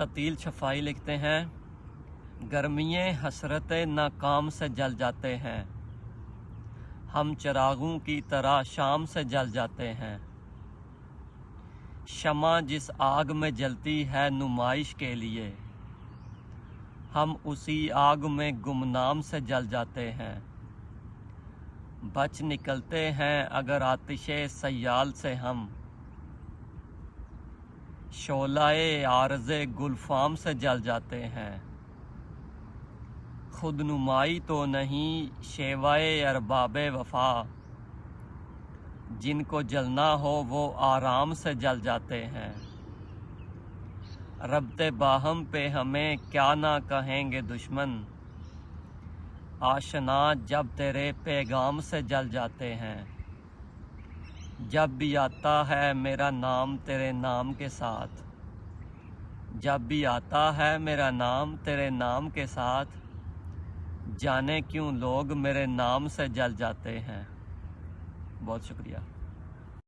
قتیل شفائی لکھتے ہیں، گرمیے حسرت ناکام سے جل جاتے ہیں، ہم چراغوں کی طرح شام سے جل جاتے ہیں۔ شمع جس آگ میں جلتی ہے نمائش کے لیے، ہم اسی آگ میں گمنام سے جل جاتے ہیں۔ بچ نکلتے ہیں اگر آتش سیال سے ہم، شعلہ عارض گلفام سے جل جاتے ہیں۔ خود نمائی تو نہیں شیوائے ارباب وفا، جن کو جلنا ہو وہ آرام سے جل جاتے ہیں۔ ربط باہم پہ ہمیں کیا نہ کہیں گے دشمن، آشنا جب تیرے پیغام سے جل جاتے ہیں۔ جب بھی آتا ہے میرا نام تیرے نام کے ساتھ، جب بھی آتا ہے میرا نام تیرے نام کے ساتھ، جانے کیوں لوگ میرے نام سے جل جاتے ہیں۔ بہت شکریہ۔